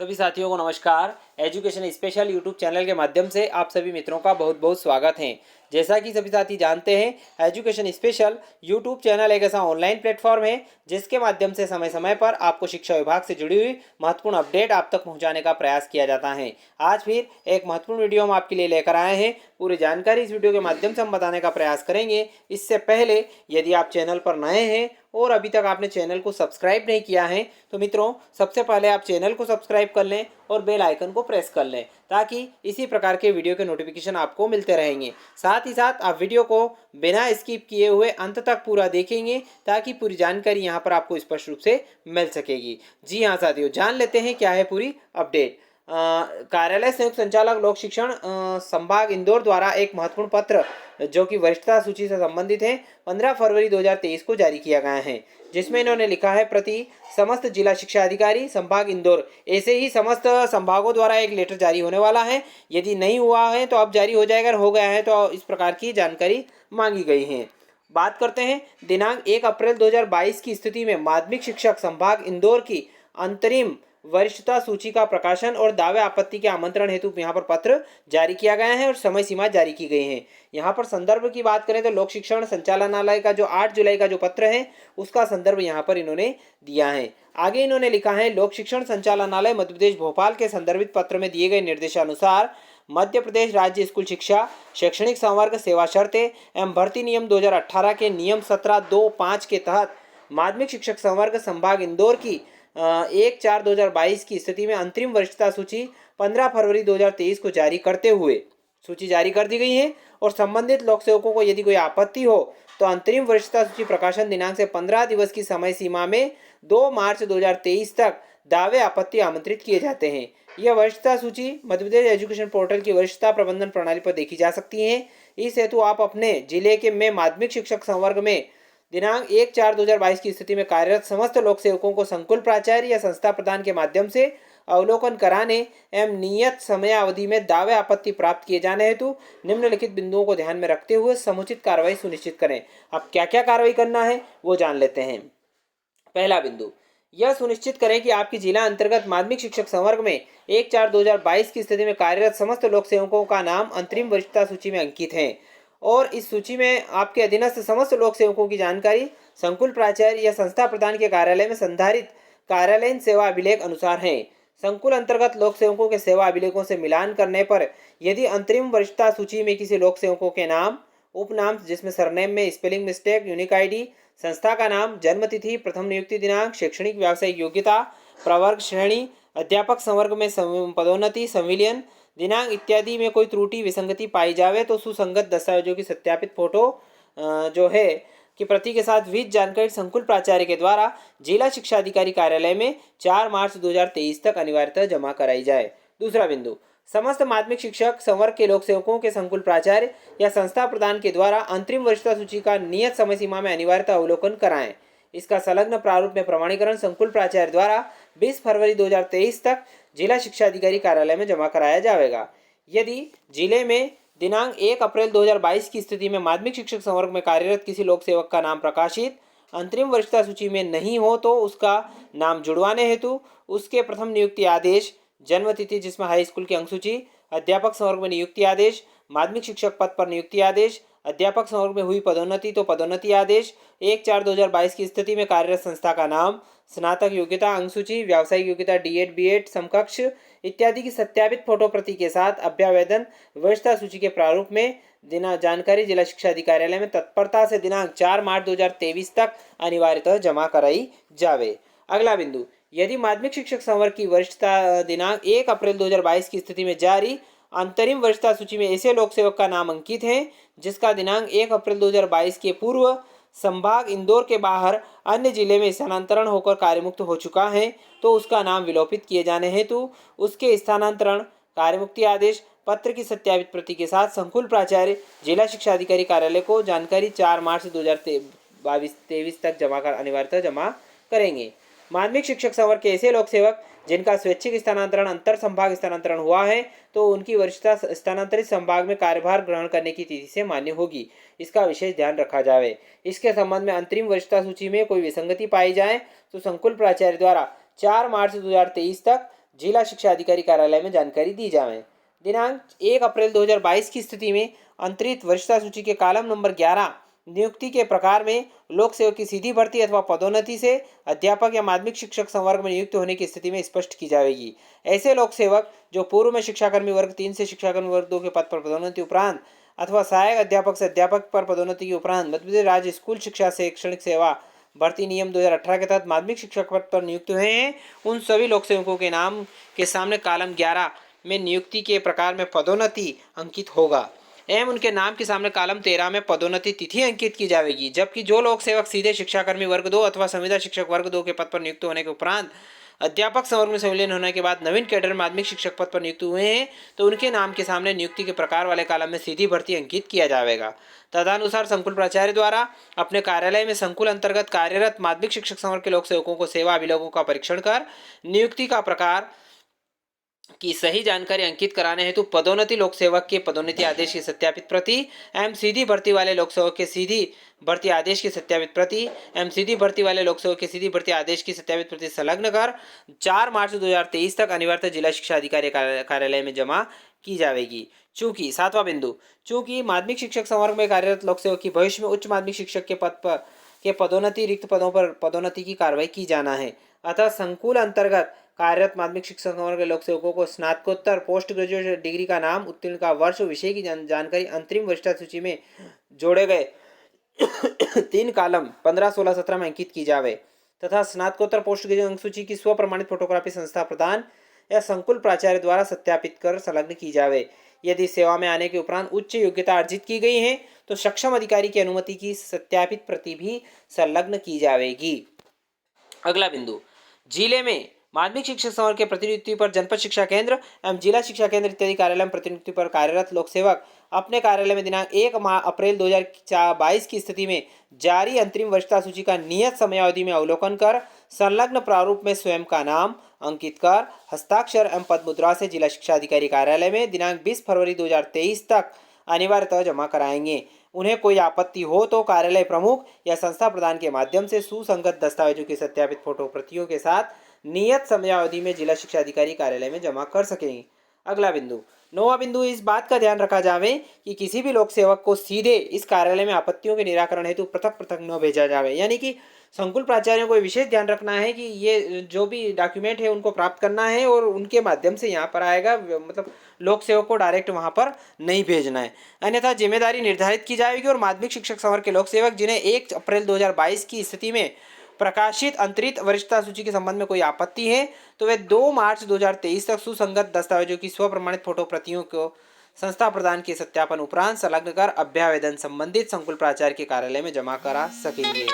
सभी साथियों को नमस्कार। एजुकेशन स्पेशल यूट्यूब चैनल के माध्यम से आप सभी मित्रों का बहुत बहुत स्वागत है। जैसा कि सभी साथी जानते हैं, एजुकेशन स्पेशल यूट्यूब चैनल एक ऐसा ऑनलाइन प्लेटफॉर्म है जिसके माध्यम से समय समय पर आपको शिक्षा विभाग से जुड़ी हुई महत्वपूर्ण अपडेट आप तक पहुंचाने का प्रयास किया जाता है। आज फिर एक महत्वपूर्ण वीडियो हम आपके लिए लेकर आए हैं। पूरी जानकारी इस वीडियो के माध्यम से हम बताने का प्रयास करेंगे। इससे पहले यदि आप चैनल पर नए हैं और अभी तक आपने चैनल को सब्सक्राइब नहीं किया है तो मित्रों सबसे पहले आप चैनल को सब्सक्राइब कर लें और बेल आइकन को प्रेस कर लें ताकि इसी प्रकार के वीडियो के नोटिफिकेशन आपको मिलते रहेंगे। साथ ही साथ आप वीडियो को बिना स्किप किए हुए अंत तक पूरा देखेंगे ताकि पूरी जानकारी यहाँ पर आपको स्पष्ट रूप से मिल सकेगी। जी हाँ साथियों, जान लेते हैं क्या है पूरी अपडेट। कार्यालय संयुक्त संचालक लोक शिक्षण संभाग इंदौर द्वारा एक महत्वपूर्ण पत्र जो कि वरिष्ठता सूची से संबंधित है 15 फरवरी 2023 को जारी किया गया है, जिसमें इन्होंने लिखा है प्रति समस्त जिला शिक्षा अधिकारी संभाग इंदौर। ऐसे ही समस्त संभागों द्वारा एक लेटर जारी होने वाला है। यदि नहीं हुआ है तो अब जारी हो जाएगा, हो गया है तो इस प्रकार की जानकारी मांगी गई है। बात करते हैं दिनांक 1 अप्रैल 2022 की स्थिति में माध्यमिक शिक्षक संभाग इंदौर की अंतरिम वरिष्ठता सूची का प्रकाशन और दावे आपत्ति के आमंत्रण हेतु यहाँ पर पत्र जारी किया गया है और समय सीमा जारी की गई है। यहाँ पर संदर्भ की बात करें तो लोक शिक्षण संचालनालय का जो 8 जुलाई का जो पत्र है उसका संदर्भ यहाँ पर इन्होंने दिया है। आगे इन्होंने लिखा है लोक शिक्षण संचालनालय मध्य प्रदेश भोपाल के संदर्भित पत्र में दिए गए निर्देशानुसार मध्य प्रदेश राज्य स्कूल शिक्षा शैक्षणिक संवर्ग सेवा शर्तें एवं भर्ती नियम 2018 के नियम 17(2)(5) के तहत माध्यमिक शिक्षक संवर्ग संभाग इंदौर की 1/4/2022 की स्थिति में अंतरिम वरिष्ठता सूची 15 फरवरी 2023 को जारी करते हुए सूची जारी कर दी गई है और संबंधित लोक सेवकों को यदि कोई आपत्ति हो तो अंतरिम वरिष्ठता सूची प्रकाशन दिनांक से 15 दिवस की समय सीमा में 2 मार्च 2023 तक दावे आपत्ति आमंत्रित किए जाते हैं। यह वरिष्ठता सूची मध्य प्रदेश एजुकेशन पोर्टल की वरिष्ठता प्रबंधन प्रणाली पर देखी जा सकती है। इस हेतु आप अपने जिले के में माध्यमिक शिक्षक संवर्ग में दिनांक 1/4/2022 की स्थिति में कार्यरत समस्त लोक सेवकों को संकुल प्राचार्य या संस्था प्रधान के माध्यम से अवलोकन कराने एवं नियत समयावधि में दावे आपत्ति प्राप्त किए जाने हेतु निम्नलिखित बिंदुओं को ध्यान में रखते हुए समुचित कार्रवाई सुनिश्चित करें। अब क्या क्या कार्रवाई करना है वो जान लेते हैं। पहला बिंदु, यह सुनिश्चित करें कि आपकी जिला अंतर्गत माध्यमिक शिक्षक संवर्ग में 1/4/2022 की स्थिति में कार्यरत समस्त लोक सेवकों का नाम अंतरिम वरिष्ठता सूची में अंकित है और इस सूची में आपके अधीनस्थ समस्त लोक सेवकों की जानकारी संकुल प्राचार्य या संस्था प्रधान के कार्यालय में संधारित कार्यालयीन सेवा अभिलेख अनुसार है। संकुल अंतर्गत लोक सेवकों के सेवा अभिलेखों से मिलान करने पर यदि अंतरिम वरिष्ठता सूची में किसी लोक सेवकों के नाम, उपनाम जिसमें सरनेम में स्पेलिंग मिस्टेक, यूनिक आईडी, संस्था का नाम, जन्मतिथि, प्रथम नियुक्ति दिनांक, शैक्षणिक व्यावसायिक योग्यता, प्रवर्ग श्रेणी, अध्यापक संवर्ग में पदोन्नति, संविलियन दिनांक इत्यादि में कोई त्रुटि विसंगति पाई जावे तो सुसंगत दस्तावेजों की सत्यापित फोटो जो है कि प्रति के साथ विहित जानकारी संकुल प्राचार्य के द्वारा जिला शिक्षा अधिकारी कार्यालय में 4 मार्च 2023 तक अनिवार्यतः जमा कराई जाए। दूसरा बिंदु, समस्त माध्यमिक शिक्षक संवर्ग के लोक सेवकों के संकुल प्राचार्य या संस्था प्रधान के द्वारा अंतरिम वरिष्ठता सूची का नियत समय सीमा में अनिवार्यतः अवलोकन कराएं। इसका संलग्न प्रारूप में प्रमाणीकरण संकुल प्राचार्य द्वारा 20 फरवरी 2023 तक जिला शिक्षा अधिकारी कार्यालय में जमा कराया जाएगा। यदि जिले में दिनांक 1 अप्रैल 2022 की स्थिति में माध्यमिक शिक्षक संवर्ग में कार्यरत किसी लोक सेवक का नाम प्रकाशित अंतरिम वरिष्ठता सूची में नहीं हो तो उसका नाम जुड़वाने हेतु उसके प्रथम नियुक्ति आदेश, जन्मतिथि जिसमें हाई स्कूल की अंकसूची, अध्यापक संवर्ग में नियुक्ति आदेश, माध्यमिक शिक्षक पद पर नियुक्ति आदेश, अध्यापक संवर्ग में हुई पदोन्नति तो पदोन्नति आदेश, 1/4/2022 की स्थिति में कार्यरत संस्था का नाम, स्नातक योग्यता अंकसूची, व्यावसायिक योग्यता D.Ed B.Ed समकक्ष इत्यादि की सत्यापित फोटो प्रति के साथ अभ्यावेदन वरिष्ठता सूची के प्रारूप में जानकारी जिला शिक्षा अधिकारियालय में तत्परता से दिनांक 4 मार्च 2023 तक अनिवार्यतः जमा कराई जावे। अगला बिंदु, यदि माध्यमिक शिक्षक संवर्ग की वरिष्ठता दिनांक 1 अप्रैल 2022 की स्थिति में जारी अंतरिम वरिष्ठता सूची में ऐसे लोक सेवक का नाम अंकित है जिसका दिनांक 1 अप्रैल 2022 के पूर्व संभाग इंदौर के बाहर अन्य जिले में स्थानांतरण होकर कार्यमुक्त हो चुका है तो उसका नाम विलोपित किए जाने हेतु उसके स्थानांतरण कार्यमुक्ति आदेश पत्र की सत्यापित प्रति के साथ संकुल प्राचार्य जिला शिक्षा अधिकारी कार्यालय को जानकारी 4 मार्च 2023 तक अनिवार्यतः जमा करेंगे। माध्यमिक शिक्षक संवर्ग के ऐसे लोक सेवक जिनका स्वैच्छिक स्थानांतरण अंतर संभाग स्थानांतरण हुआ है तो उनकी वरिष्ठता स्थानांतरित संभाग में कार्यभार ग्रहण करने की तिथि से मान्य होगी, इसका विशेष ध्यान रखा जाए। इसके संबंध में अंतरिम वरिष्ठता सूची में कोई विसंगति पाई जाए तो संकुल प्राचार्य द्वारा 4 मार्च 2023 तक जिला शिक्षा अधिकारी कार्यालय में जानकारी दी जाए। दिनांक 1 अप्रैल 2022 की स्थिति में अंतरित वरिष्ठता सूची के कॉलम नंबर 11 नियुक्ति के प्रकार में लोक सेवक की सीधी भर्ती अथवा पदोन्नति से अध्यापक या माध्यमिक शिक्षक संवर्ग में नियुक्त होने की स्थिति में स्पष्ट की जाएगी। ऐसे लोक सेवक जो पूर्व में शिक्षाकर्मी वर्ग 3 से शिक्षाकर्मी वर्ग 2 के पद पर पदोन्नति उपरांत अथवा सहायक अध्यापक से अध्यापक पर पदोन्नति के उपरांत मध्य प्रदेश राज्य स्कूल शिक्षा शैक्षणिक सेवा भर्ती नियम 2018 के तहत माध्यमिक शिक्षक पद पर नियुक्त हुए हैं, उन सभी लोक सेवकों के नाम के सामने कॉलम 11 में नियुक्ति के प्रकार में पदोन्नति अंकित होगा एवं उनके नाम के सामने कॉलम 13 में पदोन्नति तिथि अंकित की जाएगी। जबकि जो लोक सेवक सीधे शिक्षाकर्मी वर्ग 2 अथवा संविदा शिक्षक वर्ग 2 के पद पर नियुक्त होने के उपरांत अध्यापक संवर्ग में संविलियन होने के बाद नवीन कैडर माध्यमिक शिक्षक पद पर नियुक्त हुए हैं, तो उनके नाम के सामने नियुक्ति के प्रकार वाले कॉलम में सीधी भर्ती अंकित किया जाएगा। तदनुसार संकुल प्राचार्य द्वारा अपने कार्यालय में संकुल अंतर्गत कार्यरत माध्यमिक शिक्षक संवर्ग के लोक सेवकों को सेवा अभिलेखों का परीक्षण कर नियुक्ति का प्रकार की सही जानकारी अंकित कराने हेतु पदोन्नति लोक सेवक के पदोन्नति आदेश की सत्यापित प्रति एवं सीधी भर्ती वाले लोक सेवक के सीधी भर्ती आदेश की सत्यापित प्रति एवं सीधी भर्ती वाले लोक सेवक के सीधी भर्ती आदेश की सत्यापित प्रति संलग्न कर 4 मार्च 2023 तक अनिवार्य जिला शिक्षा अधिकारी कार्यालय में जमा की जाएगी। चूंकि 7वां बिंदु, चूंकि माध्यमिक शिक्षक संवर्ग में कार्यरत लोक सेवक की भविष्य में उच्च माध्यमिक शिक्षक के पद पर के पदोन्नति रिक्त पदों पर पदोन्नति की कार्रवाई की जाना है, अतः संकुल अंतर्गत कार्यरत माध्यमिक शिक्षक संवर्ग के लोक सेवकों को स्नातकोत्तर पोस्ट ग्रेजुएट डिग्री का नाम, उत्तीर्ण का वर्ष, विषय की जानकारी अंतरिम वरिष्ठता सूची में जोड़े गए 3 कॉलम 15, 16, 17 में अंकित की जावे तथा स्नातकोत्तर पोस्ट ग्रेजुएट अंक सूची की स्व प्रमाणित फोटोकॉपी संस्था प्रदान या संकुल प्राचार्य द्वारा सत्यापित कर संलग्न की जावे। यदि सेवा में आने के उपरांत उच्च योग्यता अर्जित की गई है तो सक्षम अधिकारी की अनुमति की सत्यापित प्रति भी संलग्न की जाएगी। अगला बिंदु, जिले में माध्यमिक शिक्षक संवर्ग के प्रतिनियुक्ति पर जनपद शिक्षा केंद्र एवं जिला शिक्षा केंद्र इत्यादि कार्यालय में प्रतिनियुक्ति पर कार्यरत लोक सेवक अपने कार्यालय में दिनांक 1 अप्रैल 2022 की स्थिति में जारी अंतरिम वरिष्ठता सूची का नियत समयावधि में अवलोकन कर संलग्न प्रारूप में स्वयं का नाम अंकित कर हस्ताक्षर एवं पद मुद्रा से जिला शिक्षा अधिकारी कार्यालय में दिनांक 20 फरवरी 2023 तक अनिवार्यतः जमा कराएंगे। उन्हें कोई आपत्ति हो तो कार्यालय प्रमुख या संस्था प्रधान के माध्यम से सुसंगत दस्तावेजों की सत्यापित फोटो प्रतियों के साथ नियत समयावधि में जिला शिक्षा अधिकारी कार्यालय में जमा कर सकेंगे। अगला बिंदु, 9वां बिंदु, इस बात का ध्यान रखा जावे कि किसी भी लोक सेवक को सीधे इस कार्यालय में आपत्तियों के निराकरण हेतु पृथक पृथक न भेजा जावे। यानी कि संकुल प्राचार्यों को विशेष ध्यान रखना है कि ये जो भी डॉक्यूमेंट है उनको प्राप्त करना है और उनके माध्यम से यहाँ पर आएगा, मतलब लोक सेवक को डायरेक्ट वहाँ पर नहीं भेजना है, अन्यथा जिम्मेदारी निर्धारित की जाएगी और माध्यमिक शिक्षक संवर्ग के लोक सेवक जिन्हें 1 अप्रैल 2022 की स्थिति में प्रकाशित अंतरित वरिष्ठता सूची के संबंध में कोई आपत्ति है तो वे 2 मार्च 2023 तक सुसंगत दस्तावेजों की स्व प्रमाणित फोटो प्रतियों को संस्था प्रदान के सत्यापन उपरांत संलग्न कर अभ्यावेदन संबंधित संकुल प्राचार्य के कार्यालय में जमा करा सकेंगे।